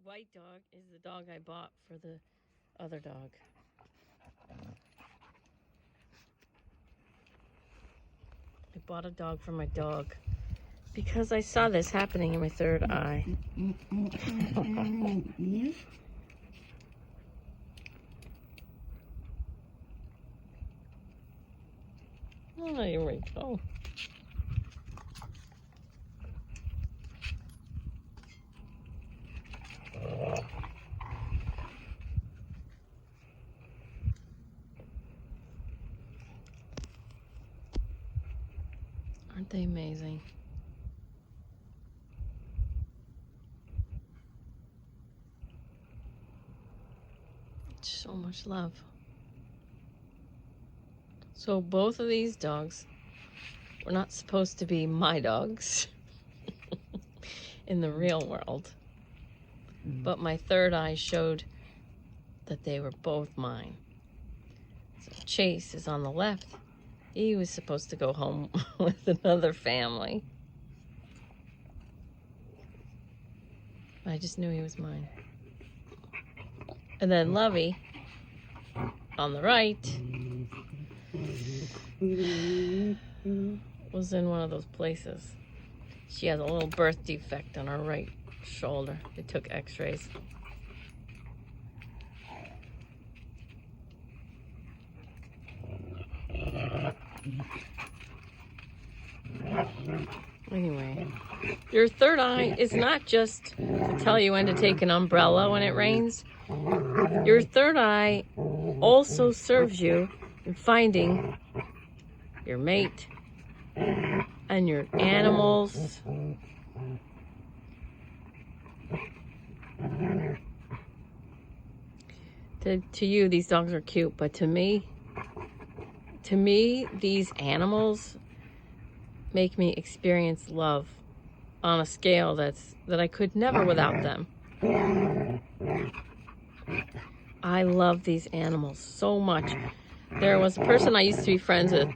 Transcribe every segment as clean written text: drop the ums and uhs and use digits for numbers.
white dog is the dog I bought for the other dog. I bought a dog for my dog because I saw this happening in my third eye. Oh, here we go. Aren't they amazing? So much love. So both of these dogs were not supposed to be my dogs in the real world. But my third eye showed that they were both mine. So Chase is on the left. He was supposed to go home with another family. I just knew he was mine. And then Lovey on the right was in one of those places. She has a little birth defect on her right shoulder. They took x-rays. Anyway, your third eye is not just to tell you when to take an umbrella when it rains. Your third eye also serves you in finding your mate and your animals. To you, these dogs are cute, but to me, these animals make me experience love on a scale that I could never without them. I love these animals so much. There was a person I used to be friends with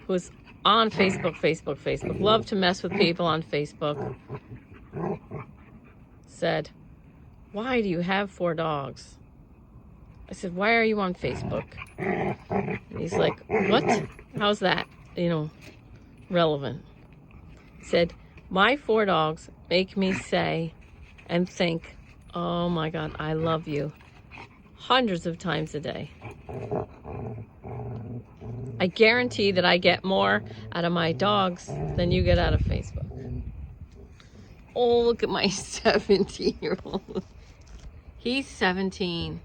who was on Facebook, loved to mess with people on Facebook. Said, "Why do you have 4 dogs?" I said, "Why are you on Facebook?" And he's like, "What? How's that, relevant?" He said, "My 4 dogs make me say and think, oh my God, I love you hundreds of times a day. I guarantee that I get more out of my dogs than you get out of Facebook." Oh, look at my 17-year-old. He's 17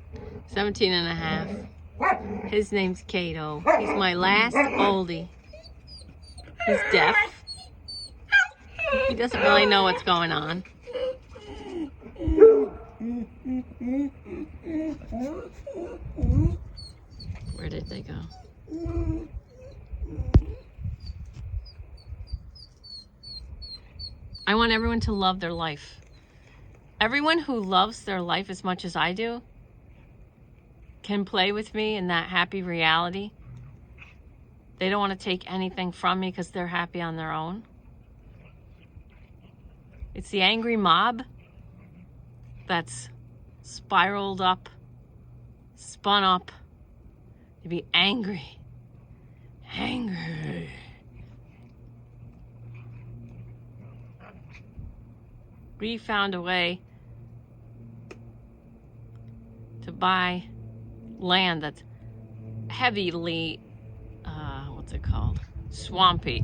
and a half. His name's Cato. He's my last oldie. He's deaf. He doesn't really know what's going on. Where did they go? I want everyone to love their life. Everyone who loves their life as much as I do can play with me in that happy reality. They don't want to take anything from me because they're happy on their own. It's the angry mob that's spiraled up, spun up to be angry. We found a way to buy land that's heavily, swampy,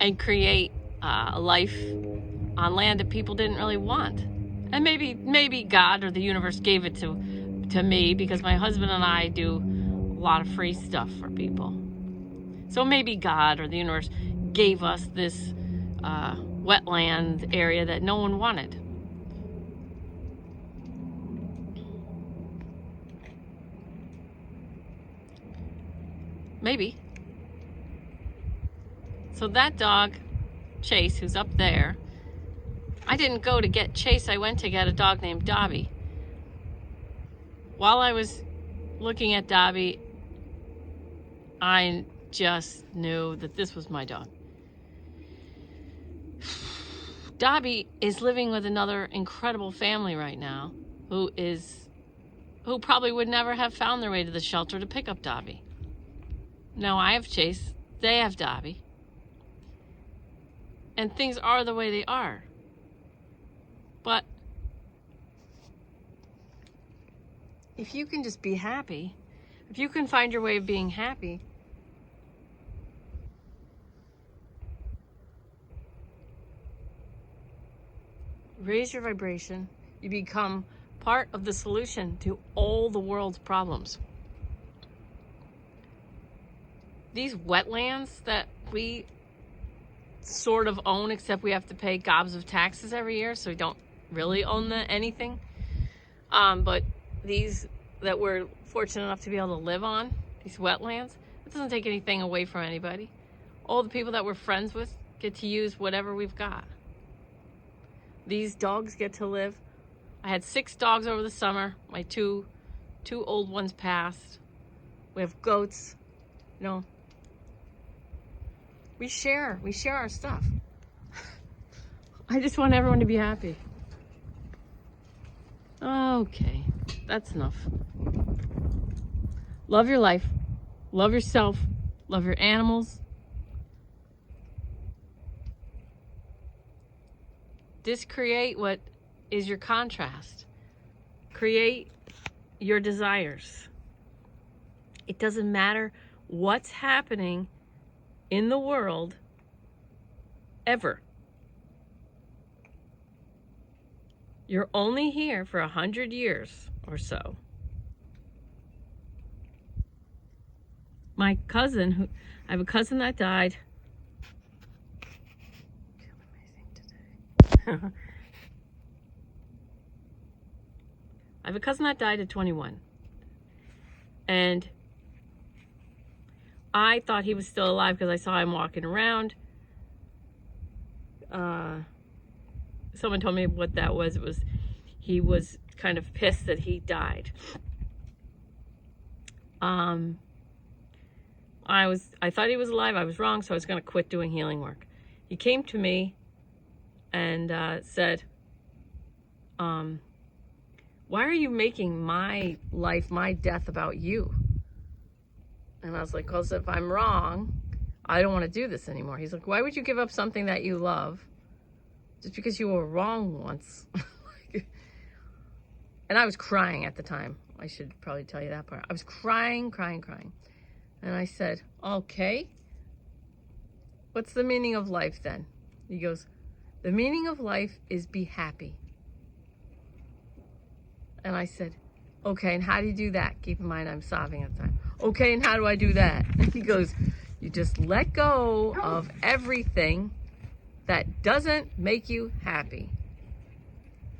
and create a life on land that people didn't really want. And maybe God or the universe gave it to me because my husband and I do a lot of free stuff for people. So maybe God or the universe gave us this wetland area that no one wanted. Maybe. So that dog, Chase, who's up there, I didn't go to get Chase, I went to get a dog named Dobby. While I was looking at Dobby, I just knew that this was my dog. Dobby is living with another incredible family right now who probably would never have found their way to the shelter to pick up Dobby. Now I have Chase, they have Dobby. And things are the way they are. But if you can just be happy, if you can find your way of being happy, raise your vibration, you become part of the solution to all the world's problems. These wetlands that we sort of own, except we have to pay gobs of taxes every year, so we don't really own anything. But these that we're fortunate enough to be able to live on, these wetlands, it doesn't take anything away from anybody. All the people that we're friends with get to use whatever we've got. These dogs get to live. I had 6 dogs over the summer. My two old ones passed. We have goats. You know, we share our stuff. I just want everyone to be happy. Okay, that's enough. Love your life. Love yourself. Love your animals. Just create what is your contrast. Create your desires. It doesn't matter what's happening in the world ever. You're only here for 100 years or so. My cousin, I have a cousin that died. I have a cousin that died at 21. And I thought he was still alive because I saw him walking around. Someone told me what that was. It was he was kind of pissed that he died. I thought he was alive. I was wrong, so I was going to quit doing healing work. He came to me and said, why are you making my life, my death about you? And I was like, because if I'm wrong, I don't want to do this anymore. He's like, why would you give up something that you love just because you were wrong once? And I was crying at the time. I should probably tell you that part. I was crying. And I said, okay, what's the meaning of life then? He goes, the meaning of life is be happy. And I said, okay, and how do you do that? Keep in mind, I'm sobbing at the time. Okay, and how do I do that? And he goes, you just let go of everything that doesn't make you happy.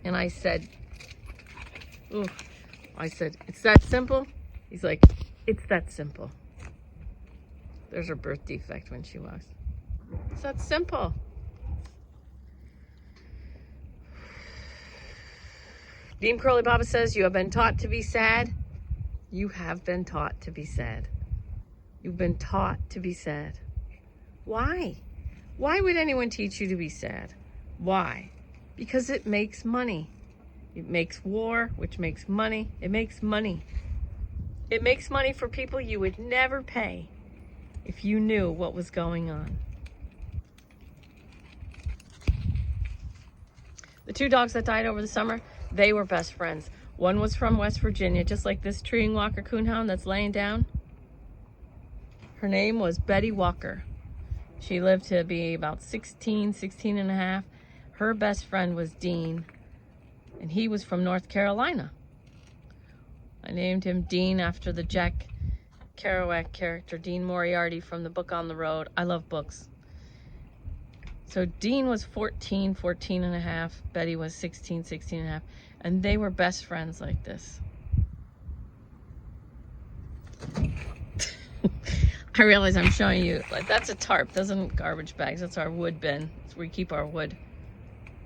And I said, ooh. I said, it's that simple? He's like, it's that simple. There's her birth defect when she walks. It's that simple. Beam Curly Baba says, you have been taught to be sad. You have been taught to be sad. You've been taught to be sad. Why? Why would anyone teach you to be sad? Why? Because it makes money. It makes war, which makes money. It makes money. It makes money for people you would never pay if you knew what was going on. The 2 dogs that died over the summer, they were best friends. One was from West Virginia, just like this treeing Walker Coonhound that's laying down. Her name was Betty Walker. She lived to be about 16 and a half. Her best friend was Dean, and he was from North Carolina. I named him Dean after the Jack Kerouac character, Dean Moriarty from the book On the Road. I love books. So Dean was 14 and a half. Betty was 16 and a half. And they were best friends like this. I realize I'm showing you, like, that's a tarp. Those aren't garbage bags. That's our wood bin. That's where we keep our wood.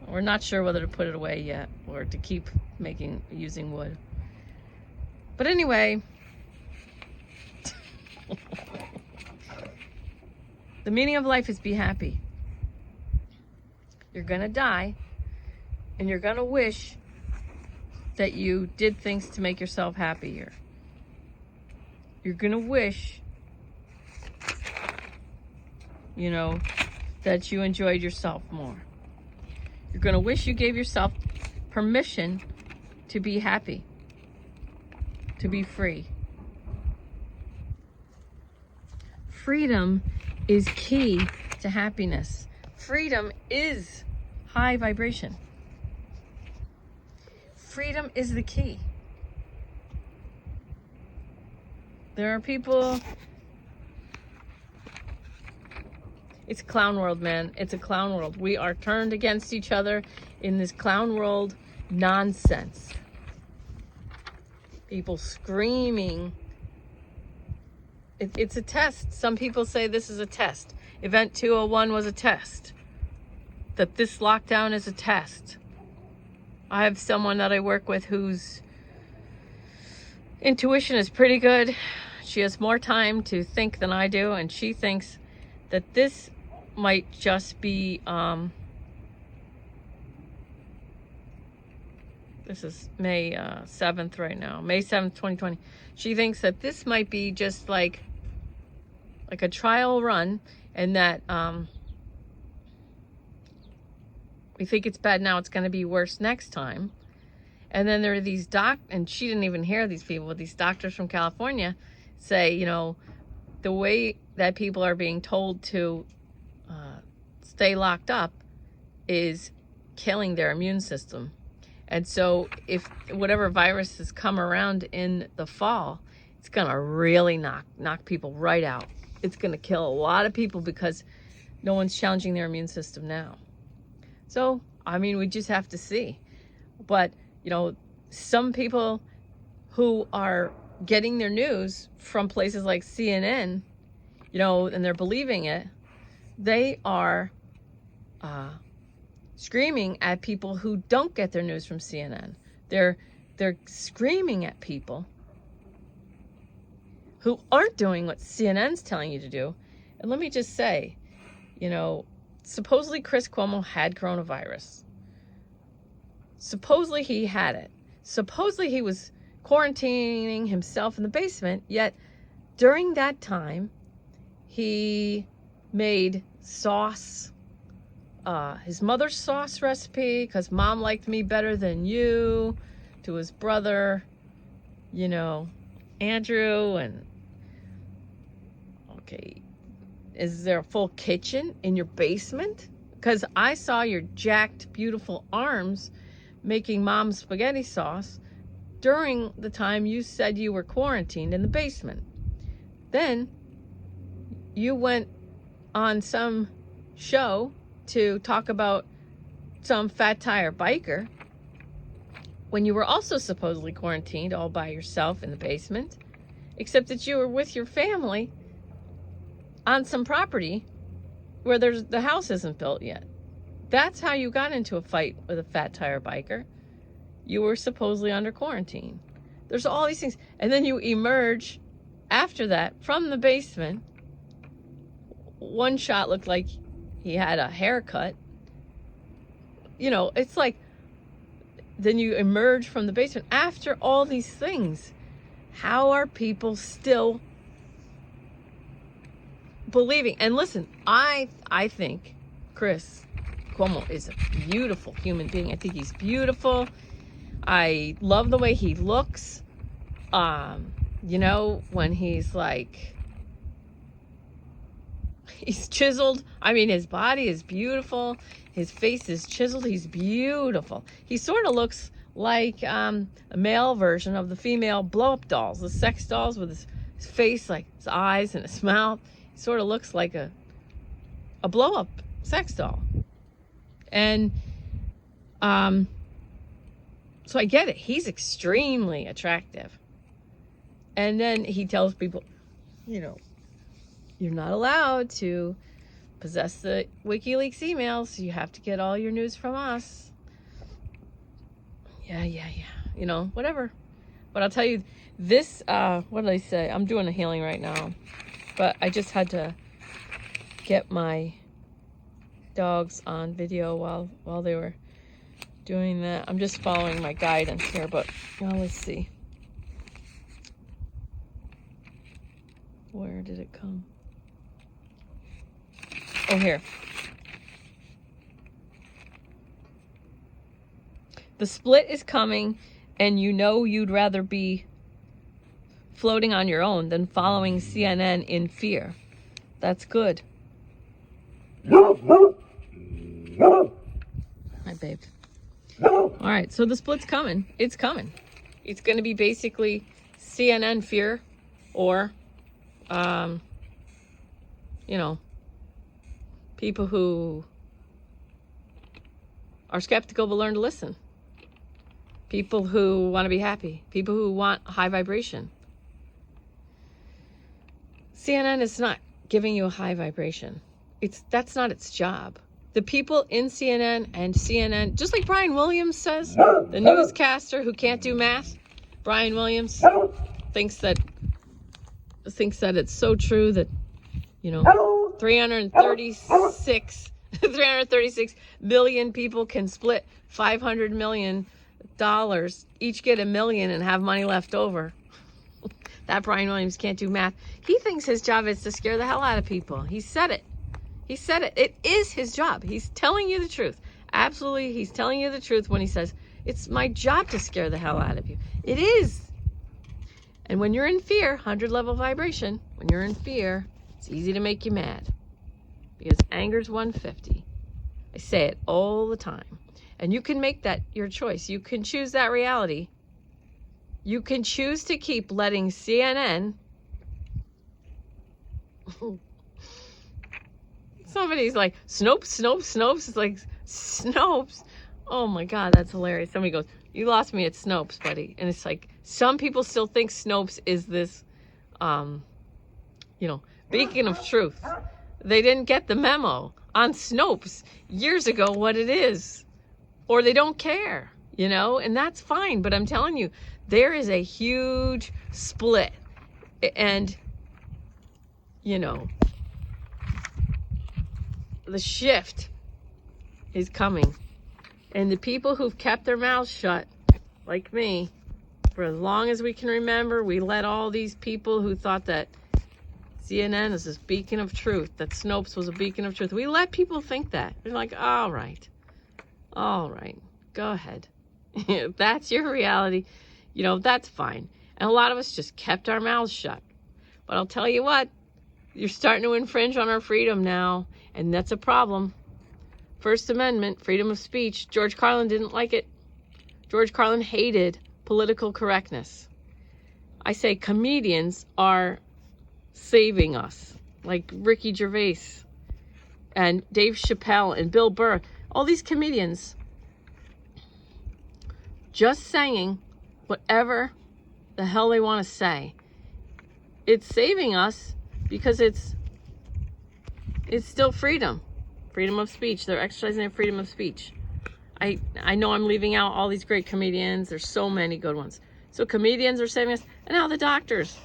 We're not sure whether to put it away yet or to keep using wood. But anyway, the meaning of life is be happy. You're going to die, and you're going to wish that you did things to make yourself happier. You're going to wish, you know, that you enjoyed yourself more. You're going to wish you gave yourself permission to be happy, to be free. Freedom is key to happiness. Freedom is high vibration. Freedom is the key. There are people... It's a clown world, man. It's a clown world. We are turned against each other in this clown world nonsense. People screaming. It's a test. Some people say this is a test. Event 201 was a test. That this lockdown is a test. I have someone that I work with whose intuition is pretty good. She has more time to think than I do, and she thinks that this might just be, this is May 7th right now, May 7th, 2020. She thinks that this might be just like a trial run, and that we think it's bad now, it's going to be worse next time. And then there are these and she didn't even hear these people, but these doctors from California say, you know, the way that people are being told to stay locked up is killing their immune system. And so if whatever viruses come around in the fall, it's going to really knock people right out. It's going to kill a lot of people because no one's challenging their immune system now. So, I mean, we just have to see. But, you know, some people who are getting their news from places like CNN, you know, and they're believing it, they are screaming at people who don't get their news from CNN. They're screaming at people who aren't doing what CNN's telling you to do. And let me just say, you know, supposedly Chris Cuomo had coronavirus. Supposedly he had it. Supposedly he was quarantining himself in the basement, yet during that time, he made sauce, his mother's sauce recipe, because mom liked me better than you, to his brother, you know, Andrew. And okay, is there a full kitchen in your basement? Because I saw your jacked, beautiful arms making mom's spaghetti sauce during the time you said you were quarantined in the basement. Then you went on some show to talk about some fat tire biker when you were also supposedly quarantined all by yourself in the basement, except that you were with your family on some property where the house isn't built yet. That's how you got into a fight with a fat tire biker. You were supposedly under quarantine. There's all these things. And then you emerge after that from the basement. One shot looked like he had a haircut. You know, it's like, then you emerge from the basement after all these things. How are people still believing? And listen, I think Chris Cuomo is a beautiful human being. I think he's beautiful. I love the way he looks. You know, when he's like, he's chiseled. I mean, his body is beautiful. His face is chiseled. He's beautiful. He sort of looks like a male version of the female blow-up dolls, the sex dolls, with his face, like his eyes and his mouth. He sort of looks like a blow-up sex doll. And so I get it. He's extremely attractive. And then he tells people, you know, you're not allowed to possess the WikiLeaks emails. You have to get all your news from us. Yeah. You know, whatever. But I'll tell you, this, what did I say? I'm doing a healing right now. But I just had to get my dogs on video while they were doing that. I'm just following my guidance here, but let's see. Where did it come? Oh, here. The split is coming, and you know you'd rather be floating on your own than following CNN in fear. That's good. Hi, babe. All right, so the split's coming. It's coming. It's going to be basically CNN fear or, people who are skeptical but learn to listen. People who want to be happy. People who want high vibration. CNN is not giving you a high vibration. That's not its job. The people in CNN, just like Brian Williams says, the newscaster who can't do math, Brian Williams thinks that it's so true that 336 billion people can split $500 million, each get $1 million and have money left over. That Brian Williams can't do math. He thinks his job is to scare the hell out of people. He said it. It is his job. He's telling you the truth. Absolutely, he's telling you the truth when he says, it's my job to scare the hell out of you. It is. And when you're in fear, 100 level vibration, when you're in fear, it's easy to make you mad. Because anger's 150. I say it all the time. And you can make that your choice. You can choose that reality. You can choose to keep letting CNN. Somebody's like, Snopes. It's like, Snopes? Oh my God, that's hilarious. Somebody goes, you lost me at Snopes, buddy. And it's like, some people still think Snopes is this, beacon of truth. They didn't get the memo on Snopes years ago what it is. Or they don't care, and that's fine. But I'm telling you, there is a huge split. And, the shift is coming. And the people who've kept their mouths shut, like me, for as long as we can remember, we let all these people who thought that CNN is this beacon of truth, that Snopes was a beacon of truth. We let people think that. They're like, all right, go ahead. If that's your reality, that's fine. And a lot of us just kept our mouths shut. But I'll tell you what, you're starting to infringe on our freedom now, and that's a problem. First Amendment, freedom of speech. George Carlin didn't like it. George Carlin hated political correctness. I say comedians are saving us, like Ricky Gervais and Dave Chappelle and Bill Burr. All these comedians just saying whatever the hell they want to say. It's saving us because it's still freedom of speech. They're exercising their freedom of speech. I know I'm leaving out all these great comedians. There's so many good ones. So comedians are saving us. And now the doctors.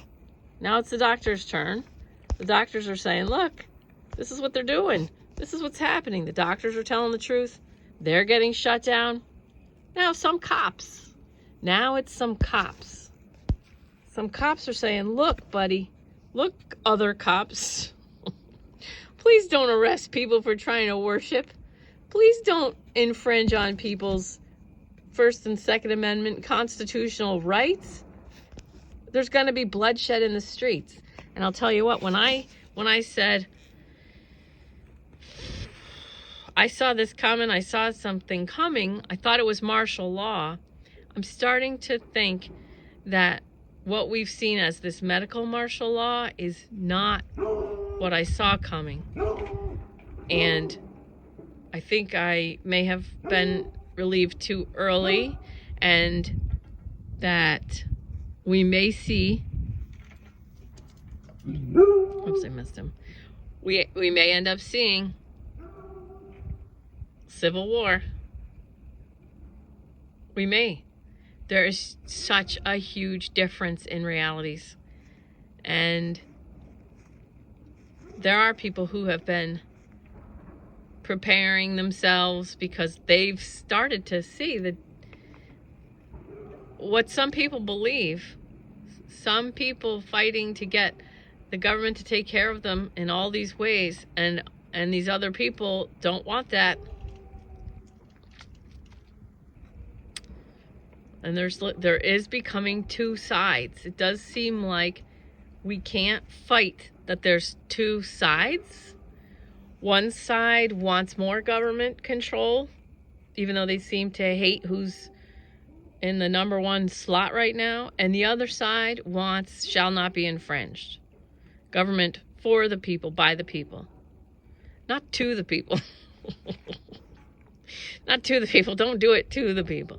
Now it's the doctors' turn. The doctors are saying, look, this is what they're doing. This is what's happening. The doctors are telling the truth. They're getting shut down. Now some cops. Now it's some cops. Some cops are saying, look, buddy. Look, other cops. Please don't arrest people for trying to worship. Please don't infringe on people's First and Second Amendment constitutional rights. There's going to be bloodshed in the streets. And I'll tell you what, when I said, I saw this coming, I saw something coming, I thought it was martial law. I'm starting to think that what we've seen as this medical martial law is not what I saw coming. And I think I may have been relieved too early, and that we may see, oops, I missed him. We may end up seeing civil war. We may. There is such a huge difference in realities. And there are people who have been preparing themselves because they've started to see that what some people believe, some people fighting to get the government to take care of them in all these ways, and these other people don't want that. And there is becoming two sides. It does seem like we can't fight that there's two sides. One side wants more government control, even though they seem to hate who's in the #1 slot right now. And the other side wants shall not be infringed. Government for the people, by the people. Not to the people. Not to the people. Don't do it to the people.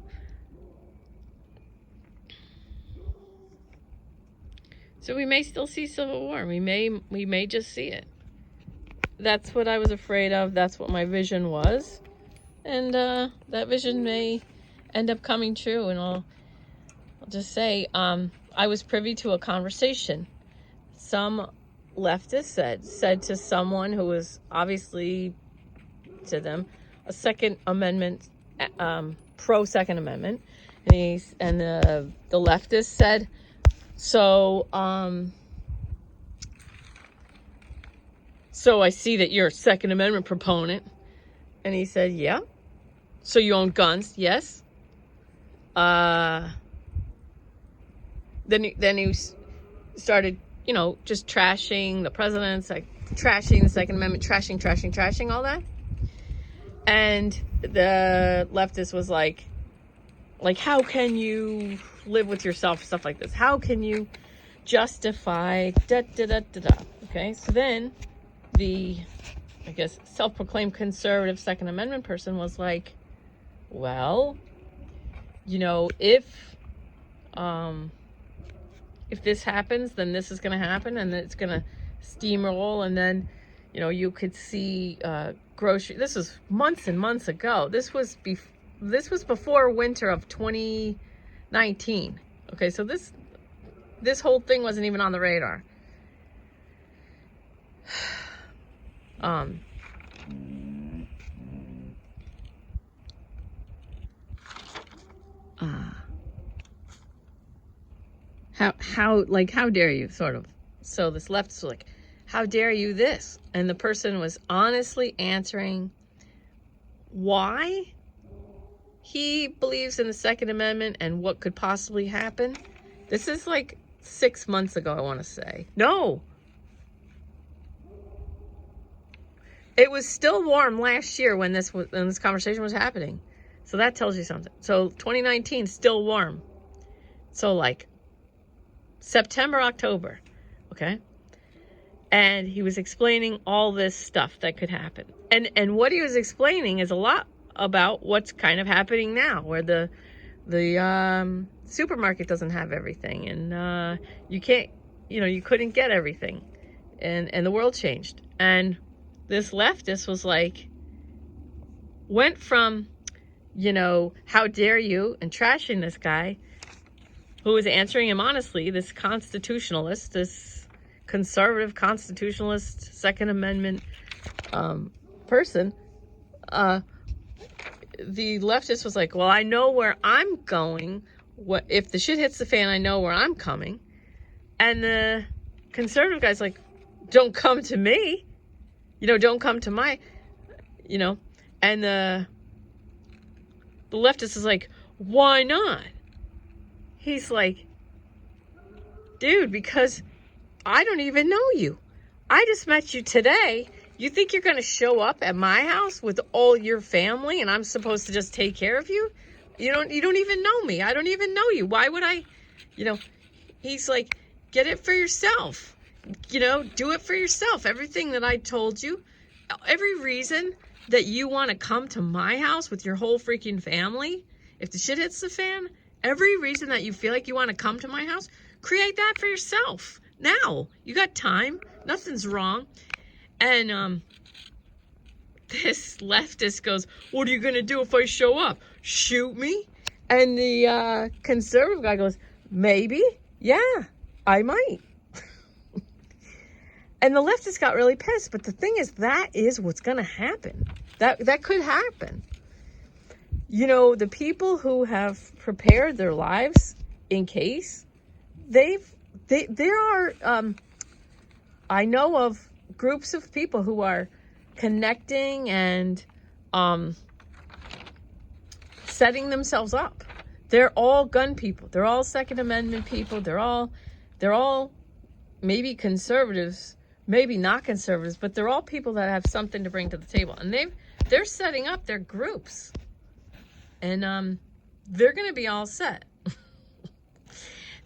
So we may still see civil war. We may just see it. That's what I was afraid of. That's what my vision was. And that vision may end up coming true. And I'll just say, I was privy to a conversation. Some leftist said to someone who was obviously, to them, a Second Amendment, pro Second Amendment. And the leftist said, so I see that you're a Second Amendment proponent. And he said, yeah. So you own guns? Yes. Then he started, just trashing the president's, like trashing the Second Amendment, trashing, all that. And the leftist was like, how can you live with yourself, stuff like this? How can you justify Okay, so then the, I guess, self-proclaimed conservative Second Amendment person was like, well, if this happens, then this is going to happen, and it's going to steamroll, and then, you could see grocery. This was months and months ago. This was before winter of 2019. Okay, so this whole thing wasn't even on the radar. How dare you, sort of. So this leftist was like, how dare you this? And the person was honestly answering why he believes in the Second Amendment and what could possibly happen. This is like 6 months ago, I want to say. No. It was still warm last year when this conversation was happening. So that tells you something. So 2019, still warm. So like September, October, okay? And he was explaining all this stuff that could happen. And what he was explaining is a lot about what's kind of happening now, where the supermarket doesn't have everything, and you can't, you couldn't get everything, and the world changed. And this leftist was like, went from, how dare you, and trashing this guy, who was answering him honestly, this constitutionalist, this conservative constitutionalist, Second Amendment person. The leftist was like, well, I know where I'm going. What if the shit hits the fan? I know where I'm coming. And the conservative guy's like, don't come to me. Don't come to my, And the leftist is like, why not? He's like, dude, because I don't even know you. I just met you today. You think you're going to show up at my house with all your family and I'm supposed to just take care of you? You don't even know me. I don't even know you. Why would I, he's like, get it for yourself. Do it for yourself. Everything that I told you, every reason that you want to come to my house with your whole freaking family, if the shit hits the fan, every reason that you feel like you want to come to my house, create that for yourself. Now, you got time. Nothing's wrong. And this leftist goes, what are you going to do if I show up? Shoot me? And the conservative guy goes, maybe. Yeah, I might. And the leftists got really pissed. But the thing is, that is what's going to happen. That could happen. You know, the people who have prepared their lives in case, there are, I know of groups of people who are connecting and setting themselves up. They're all gun people. They're all Second Amendment people. They're all maybe conservatives, maybe not conservatives, but they're all people that have something to bring to the table. And they're setting up their groups. And they're going to be all set.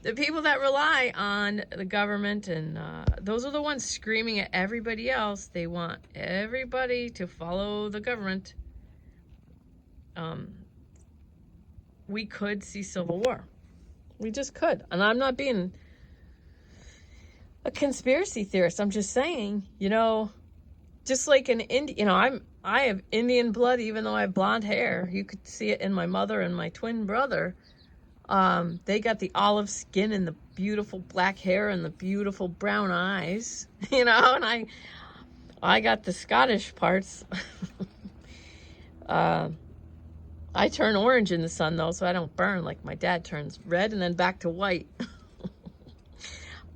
The people that rely on the government, and those are the ones screaming at everybody else. They want everybody to follow the government. We could see civil war. We just could. And I'm not being a conspiracy theorist. I'm just saying, you know, just like an Indian, you know, I have Indian blood, even though I have blonde hair. You could see it in my mother and my twin brother. They got the olive skin and the beautiful black hair and the beautiful brown eyes, you know, and I got the Scottish parts. I turn orange in the sun, though, so I don't burn like my dad turns red and then back to white.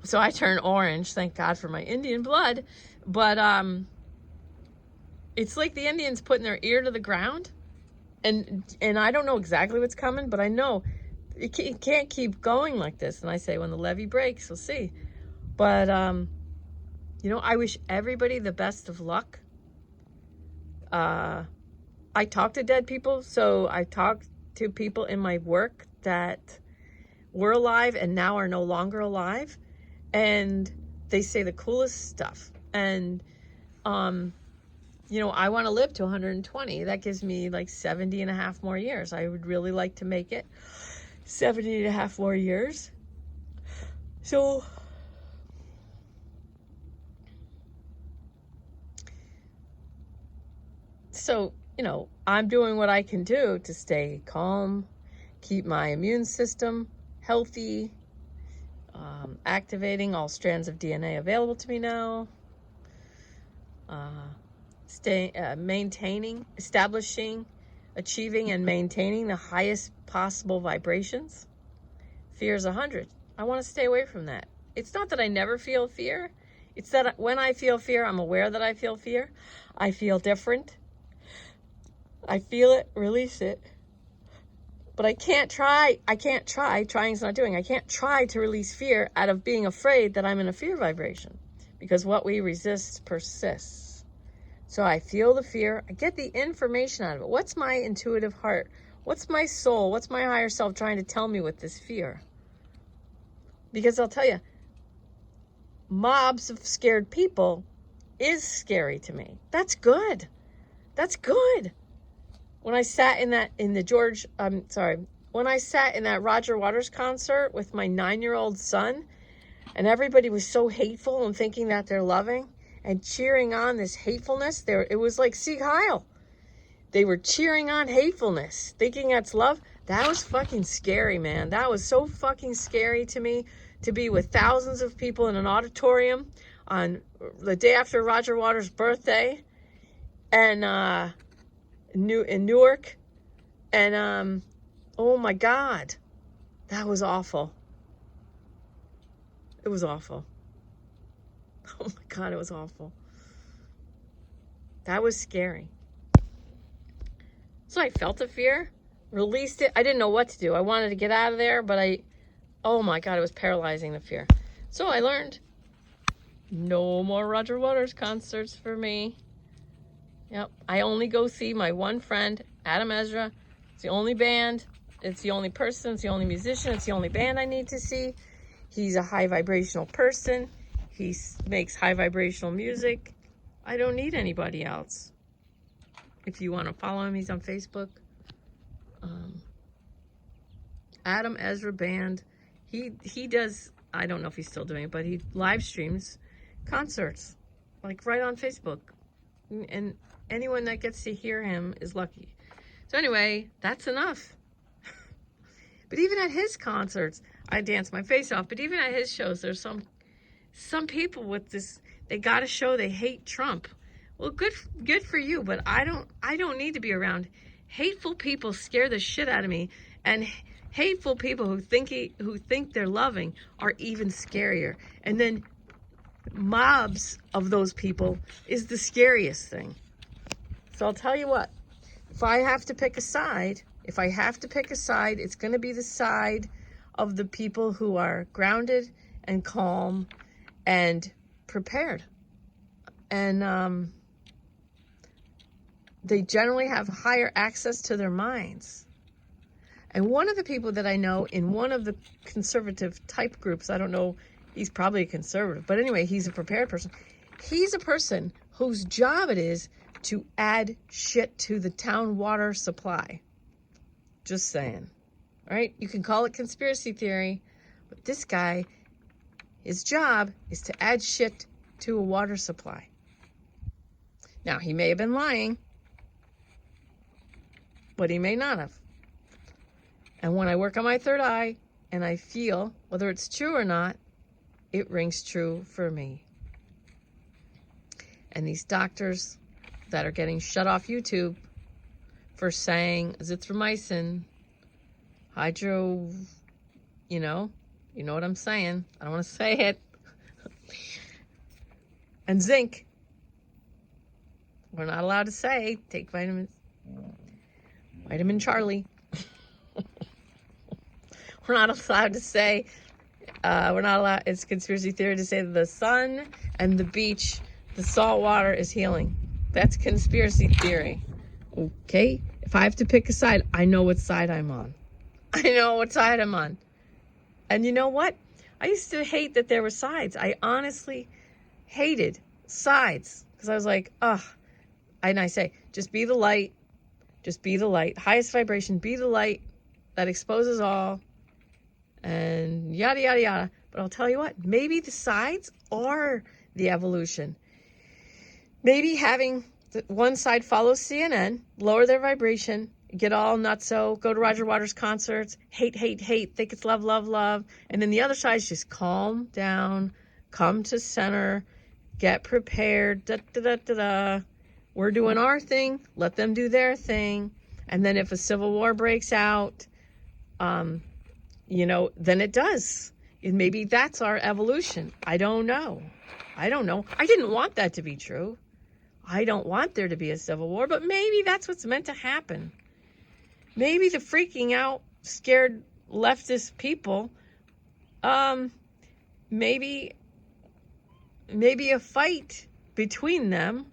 So I turn orange, thank God for my Indian blood. But it's like the Indians putting their ear to the ground. And I don't know exactly what's coming, but I know it can't keep going like this. And I say, when the levee breaks, we'll see. But, you know, I wish everybody the best of luck. I talk to dead people, so I talk to people in my work that were alive and now are no longer alive. And they say the coolest stuff. And, you know, I want to live to 120. That gives me like 70 and a half more years. I would really like to make it 70 and a half more years. So, you know, I'm doing what I can do to stay calm, keep my immune system healthy, activating all strands of DNA available to me now, maintaining, establishing, achieving, and maintaining the highest possible vibrations. Fear is 100. I want to stay away from that. It's not that I never feel fear. It's that when I feel fear, I'm aware that I feel fear. I feel different. I feel it, release it. But I can't try, trying's not doing. I can't try to release fear out of being afraid that I'm in a fear vibration. Because what we resist persists. So I feel the fear, I get the information out of it. What's my intuitive heart? What's my soul? What's my higher self trying to tell me with this fear? Because I'll tell you, mobs of scared people is scary to me. That's good. That's good. When I sat in that, when I sat in that Roger Waters concert with my 9-year-old son, and everybody was so hateful and thinking that they're loving and cheering on this hatefulness, it was like Sieg Heil. They were cheering on hatefulness, thinking that's love. That was fucking scary, man. That was so fucking scary to me, to be with thousands of people in an auditorium on the day after Roger Waters' birthday, and in Newark, and oh my God, that was awful. It was awful. Oh my God, it was awful. That was scary. So I felt the fear, released it. I didn't know what to do. I wanted to get out of there, but oh my God, it was paralyzing, the fear. So I learned, no more Roger Waters concerts for me. Yep, I only go see my one friend, Adam Ezra. It's the only band, it's the only person, it's the only musician, it's the only band I need to see. He's a high vibrational person. He makes high vibrational music. I don't need anybody else. If you want to follow him, he's on Facebook. Adam Ezra Band. He does, I don't know if he's still doing it, but he live streams concerts, like right on Facebook. And anyone that gets to hear him is lucky. So anyway, that's enough. But even at his concerts, I dance my face off. But even at his shows, there's some people with They got to show they hate Trump. Well, good for you, but I don't need to be around hateful people. Scare the shit out of me, and hateful people who think they're loving are even scarier. And then mobs of those people is the scariest thing. So I'll tell you what, if I have to pick a side, it's going to be the side of the people who are grounded and calm and prepared. And they generally have higher access to their minds. And one of the people that I know in one of the conservative type groups, I don't know, he's probably a conservative, but anyway, he's a prepared person. He's a person whose job it is to add shit to the town water supply. Just saying. All right? You can call it conspiracy theory, but this guy, his job is to add shit to a water supply. Now, he may have been lying, but he may not have. And when I work on my third eye and I feel, whether it's true or not, it rings true for me. And these doctors that are getting shut off YouTube for saying azithromycin, hydro, you know what I'm saying. I don't want to say it. And zinc. We're not allowed to say, take vitamins. Vitamin Charlie. We're not allowed to say, it's conspiracy theory to say that the sun and the beach, the salt water is healing. That's conspiracy theory. Okay? If I have to pick a side, I know what side I'm on. And you know what? I used to hate that there were sides. I honestly hated sides. Because I was like, ugh. And I say, just be the light. Just be the light. Highest vibration, be the light that exposes all. And yada, yada, yada. But I'll tell you what, maybe the sides are the evolution. Maybe having one side follow CNN, lower their vibration, get all nutso, go to Roger Waters' concerts, hate, think it's love, love, love. And then the other side is just calm down, come to center, get prepared, da-da-da-da-da. We're doing our thing, let them do their thing. And then if a civil war breaks out, then it does. And maybe that's our evolution. I don't know. I didn't want that to be true. I don't want there to be a civil war, but maybe that's what's meant to happen. Maybe the freaking out, scared leftist people, maybe a fight between them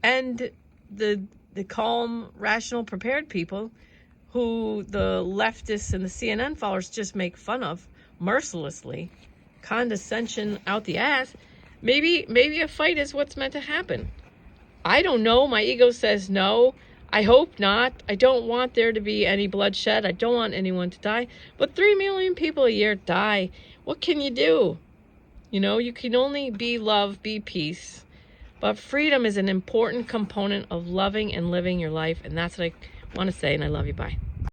and the calm, rational, prepared people who the leftists and the CNN followers just make fun of mercilessly, condescension out the ass. Maybe a fight is what's meant to happen. I don't know. My ego says no. I hope not. I don't want there to be any bloodshed. I don't want anyone to die. But 3 million people a year die. What can you do? You can only be love, be peace. But freedom is an important component of loving and living your life. And that's what I want to say. And I love you. Bye.